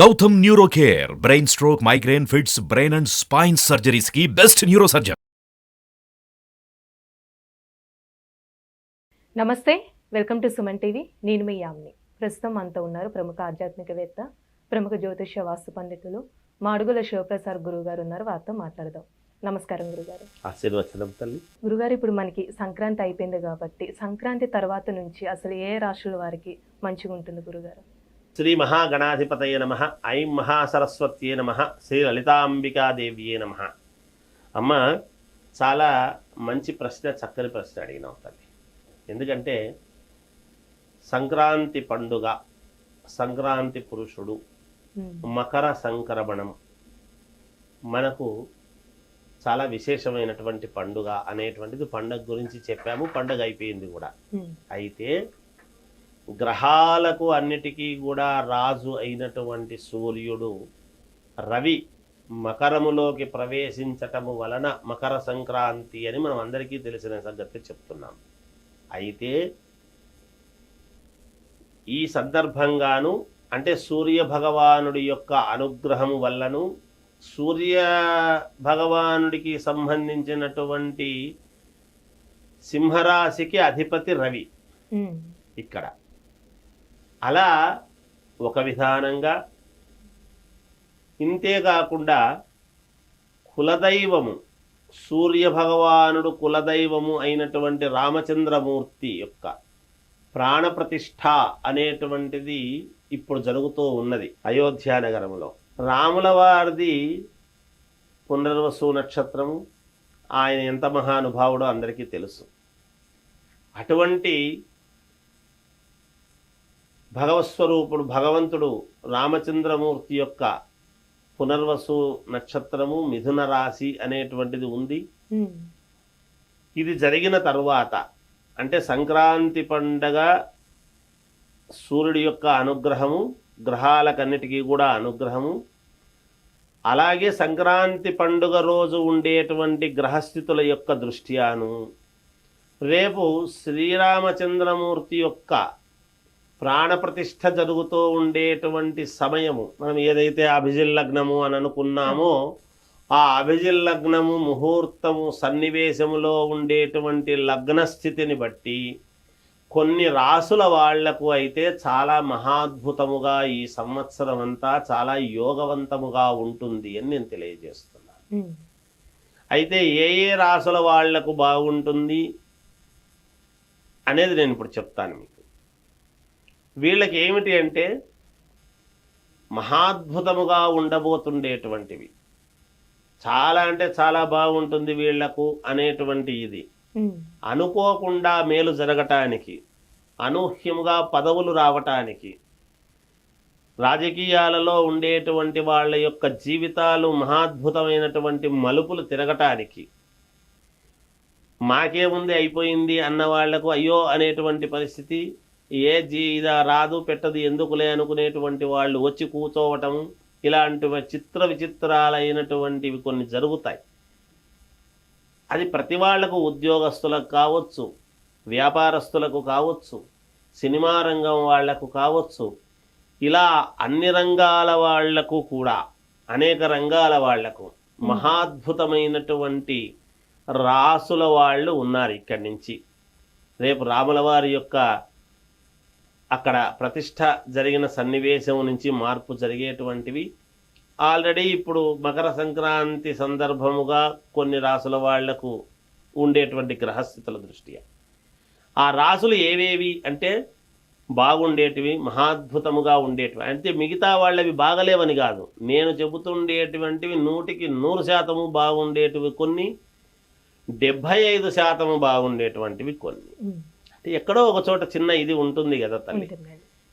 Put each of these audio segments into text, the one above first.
Gautam neuro care brain stroke migraine fits brain and spine surgeries కి best neuro surgeon. నమస్తే, welcome to Suman TV. నేను మీ యామ్ని. ప్రస్తుతం మనతో ఉన్నారు ప్రముఖ ఆధ్యాత్మికవేత్త, ప్రముఖ జ్యోతిష్య వాస్తు పండితులు మాడుగుల శివప్రసాద్ గురువు గారు ఉన్నారు. వారితో మాట్లాడదాం. నమస్కారం గురుగారు. ఆశీర్వచనం తల్లి. గురుగారు, ఇప్పుడు మనకి సంక్రాంతి అయిపోయింది కాబట్టి సంక్రాంతి తర్వాత నుంచి అసలు ఏ రాశుల వారికి మంచిగా ఉంటుంది గురుగారు? శ్రీ మహాగణాధిపతయ నమ. ఐం మహాసరస్వత్యే నమ. శ్రీ లలితాంబికాదేవ్యే నమ. అమ్మ, చాలా మంచి ప్రశ్న, చక్కని ప్రశ్న అడిగినావు తల్లి. ఎందుకంటే సంక్రాంతి పండుగ, సంక్రాంతి పురుషుడు, మకర సంక్రమణం మనకు చాలా విశేషమైనటువంటి పండుగ అనేటువంటిది పండుగ గురించి చెప్పాము. పండుగ అయిపోయింది కూడా. అయితే గ్రహాలకు అన్నిటికీ కూడా రాజు అయినటువంటి సూర్యుడు రవి మకరములోకి ప్రవేశించటము వలన మకర సంక్రాంతి అని మనం అందరికీ తెలిసిన సంగతి చెప్తున్నాం. అయితే ఈ సందర్భంగాను, అంటే సూర్య భగవానుడి యొక్క అనుగ్రహము వల్లను, సూర్య భగవానుడికి సంబంధించినటువంటి సింహరాశికి అధిపతి రవి ఇక్కడ. అలా ఒక విధానంగా, ఇంతేకాకుండా కులదైవము, సూర్య భగవానుడు కులదైవము అయినటువంటి రామచంద్రమూర్తి యొక్క ప్రాణప్రతిష్ఠ అనేటువంటిది ఇప్పుడు జరుగుతూ ఉన్నది అయోధ్య నగరంలో. రాముల వారిది పునర్వసు నక్షత్రము. ఆయన ఎంత మహానుభావుడో అందరికీ తెలుసు. అటువంటి భగవస్వరూపుడు భగవంతుడు రామచంద్రమూర్తి యొక్క పునర్వసు నక్షత్రము, మిథున రాశి అనేటువంటిది ఉంది. ఇది జరిగిన తరువాత, అంటే సంక్రాంతి పండగ సూర్యుడి యొక్క అనుగ్రహము, గ్రహాలకన్నిటికీ కూడా అనుగ్రహము, అలాగే సంక్రాంతి పండుగ రోజు ఉండేటువంటి గ్రహస్థితుల యొక్క దృష్ట్యాను, రేపు శ్రీరామచంద్రమూర్తి యొక్క ప్రాణప్రతిష్ఠ జరుగుతూ ఉండేటువంటి సమయము, మనం ఏదైతే అభిజిల్లగ్నము అని అనుకున్నామో ఆ అభిజిల్లగ్నము ముహూర్తము సన్నివేశములో ఉండేటువంటి లగ్నస్థితిని బట్టి కొన్ని రాసుల వాళ్లకు అయితే చాలా మహాద్భుతముగా ఈ సంవత్సరం అంతా చాలా యోగవంతముగా ఉంటుంది అని నేను తెలియజేస్తున్నాను. అయితే ఏ ఏ రాసుల వాళ్లకు బాగుంటుంది అనేది నేను ఇప్పుడు చెప్తాను మీకు. వీళ్ళకి ఏమిటి అంటే మహాద్భుతముగా ఉండబోతుండేటువంటివి, చాలా అంటే చాలా బాగుంటుంది వీళ్లకు అనేటువంటి ఇది. అనుకోకుండా మేలు జరగటానికి, అనూహ్యముగా పదవులు రావటానికి, రాజకీయాలలో ఉండేటువంటి వాళ్ళ యొక్క జీవితాలు మహాద్భుతమైనటువంటి మలుపులు తిరగటానికి, మాకేముంది అయిపోయింది అన్న వాళ్లకు అయ్యో అనేటువంటి పరిస్థితి, ఇదా రాదు పెట్టదు ఎందుకులే అనుకునేటువంటి వాళ్ళు వచ్చి కూర్చోవటం, ఇలాంటి చిత్ర విచిత్రాలైనటువంటివి కొన్ని జరుగుతాయి. అది ప్రతి వాళ్లకు, ఉద్యోగస్తులకు కావచ్చు, వ్యాపారస్తులకు కావచ్చు, సినిమా రంగం వాళ్లకు కావచ్చు, ఇలా అన్ని రంగాల వాళ్లకు కూడా, అనేక రంగాల వాళ్లకు మహాద్భుతమైనటువంటి రాసుల వాళ్ళు ఉన్నారు. ఇక్కడి నుంచి రేపు రాముల వారి యొక్క అక్కడ ప్రతిష్ఠ జరిగిన సన్నివేశం నుంచి మార్పు జరిగేటువంటివి ఆల్రెడీ ఇప్పుడు మకర సంక్రాంతి సందర్భముగా కొన్ని రాసుల వాళ్లకు ఉండేటువంటి గ్రహస్థితుల దృష్ట్యా ఆ రాసులు ఏవేవి అంటే బాగుండేటివి, మహాద్భుతముగా ఉండేటివి. అంటే మిగతా వాళ్ళవి బాగలేవని కాదు, నేను చెబుతుండేటువంటివి 100% బాగుండేటివి కొన్ని, 75% బాగుండేటువంటివి కొన్ని. ఎక్కడో ఒక చోట చిన్న ఇది ఉంటుంది కదా తల్లి.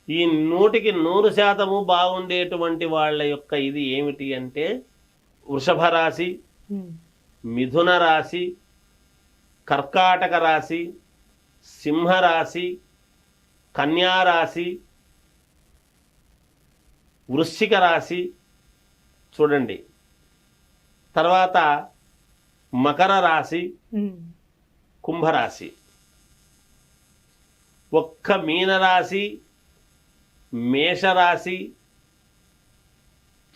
ఈ 100% బాగుండేటువంటి వాళ్ళ యొక్క ఇది ఏమిటి అంటే వృషభ రాశి, మిథున రాశి, కర్కాటక రాశి, సింహరాశి, కన్యారాశి, వృశ్చిక రాశి చూడండి, తర్వాత మకర రాశి, కుంభరాశి. ఒక్క మీనరాశి, మేషరాశి,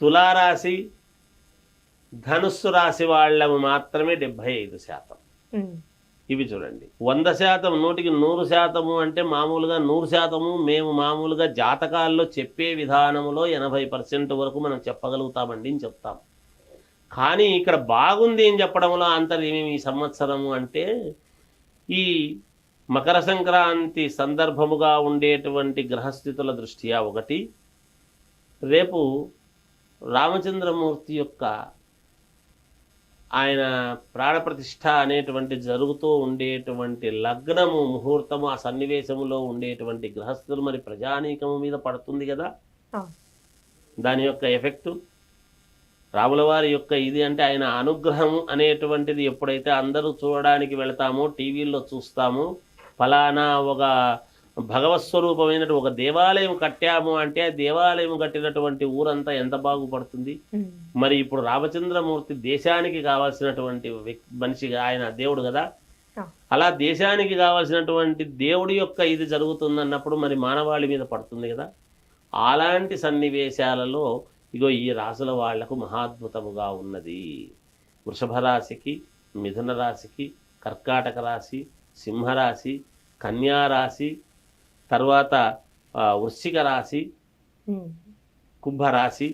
తులారాశి ధనుస్సు రాశి వాళ్ళము మాత్రమే 75%. ఉమ్, ఇవి చూడండి 100%, 100% అంటే మామూలుగా 100% మేము మామూలుగా జాతకాల్లో చెప్పే విధానంలో 80% వరకు మనం చెప్పగలుగుతామండి అని చెప్తాం. కానీ ఇక్కడ బాగుంది అని చెప్పడంలో అంతర్యమేమి ఈ సంవత్సరము అంటే ఈ మకర సంక్రాంతి సందర్భముగా ఉండేటువంటి గ్రహస్థితుల దృష్ట్యా ఒకటి, రేపు రామచంద్రమూర్తి యొక్క ఆయన ప్రాణప్రతిష్ఠ అనేటువంటి జరుగుతూ ఉండేటువంటి లగ్నము ముహూర్తము ఆ సన్నివేశములో ఉండేటువంటి గ్రహస్థులు మరి ప్రజానీకము మీద పడుతుంది కదా, ఆ, దాని యొక్క ఎఫెక్టు రాముల వారి యొక్క ఇది అంటే ఆయన అనుగ్రహం అనేటువంటిది ఎప్పుడైతే అందరూ చూడడానికి వెళతామో టీవీల్లో చూస్తామో ఫలానా ఒక భగవత్స్వరూపమైన ఒక దేవాలయం కట్టాము అంటే ఆ దేవాలయం కట్టినటువంటి ఊరంతా ఎంత బాగుపడుతుంది. ఉమ్, మరి ఇప్పుడు రామచంద్రమూర్తి దేశానికి కావాల్సినటువంటి మనిషిగా ఆయన దేవుడు కదా, ఆ, అలా దేశానికి కావాల్సినటువంటి దేవుడి యొక్క ఇది జరుగుతుందన్నప్పుడు మరి మానవాళి మీద పడుతుంది కదా. అలాంటి సన్నివేశాలలో ఇగో ఈ రాశుల వాళ్లకు మహాద్భుతముగా ఉన్నది. వృషభ రాశికి, మిథున రాశికి, కర్కాటక రాశి, సింహరాశి, కన్యా రాశి, తర్వాత వృశ్చిక రాశి, ఉమ్, కుంభరాశి,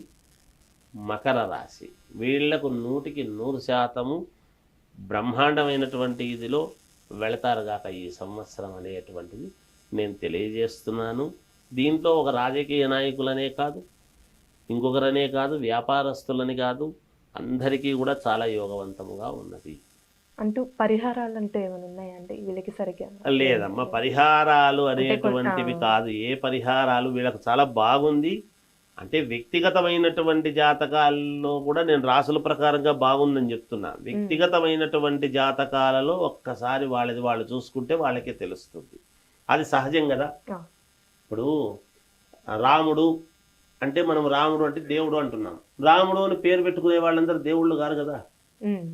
మకర రాశి వీళ్లకు 100% బ్రహ్మాండమైనటువంటి ఇదిలో వెళతారుగాక ఈ సంవత్సరం అనేటువంటిది నేను తెలియజేస్తున్నాను. దీంట్లో ఒక రాజకీయ నాయకులనే కాదు, ఇంకొకరనే కాదు, వ్యాపారస్తులని కాదు, అందరికీ కూడా చాలా యోగవంతముగా ఉన్నది. అంటూ పరిహారాలు అంటే ఏమైనా ఉన్నాయండి వీళ్ళకి సరిగ్గా? లేదమ్మా, పరిహారాలు అంటే అనేటువంటివి కాదు, ఏ పరిహారాలు వీళ్ళకు చాలా బాగుంది. అంటే వ్యక్తిగతమైనటువంటి జాతకాల్లో కూడా నేను రాసుల ప్రకారంగా బాగుందని చెప్తున్నా. వ్యక్తిగతమైనటువంటి జాతకాలలో ఒక్కసారి వాళ్ళది వాళ్ళు చూసుకుంటే వాళ్ళకే తెలుస్తుంది. అది సహజం కదా. ఆ, ఇప్పుడు రాముడు అంటే మనం రాముడు అంటే దేవుడు అంటున్నాం. రాముడు అని పేరు పెట్టుకునే వాళ్ళందరూ దేవుళ్ళు కాదు కదా. ఉమ్,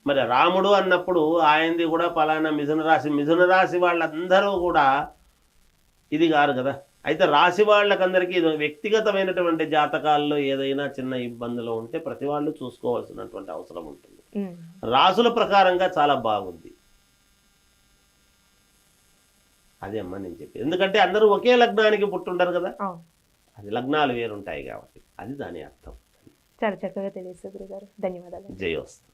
మరి రాముడు అన్నప్పుడు ఆయనది కూడా పలానా మిథున రాశి వాళ్ళందరూ కూడా ఇది కాదు కదా. అయితే రాశి వాళ్ళకందరికీ ఇది వ్యక్తిగతమైనటువంటి జాతకాల్లో ఏదైనా చిన్న ఇబ్బందులు ఉంటే ప్రతి వాళ్ళు చూసుకోవాల్సినటువంటి అవసరం ఉంటుంది. ఉమ్, రాసుల ప్రకారంగా చాలా బాగుంది. అదే అమ్మా నేను చెప్పి, ఎందుకంటే అందరూ ఒకే లగ్నానికి పుట్టుంటారు కదా, ఆ, అది లగ్నాలు వేరుంటాయి కాబట్టి అది దాని అర్థం. చాలా చక్కగా తెలియదు గురుగారు, ధన్యవాదాలు. జయోస్తు.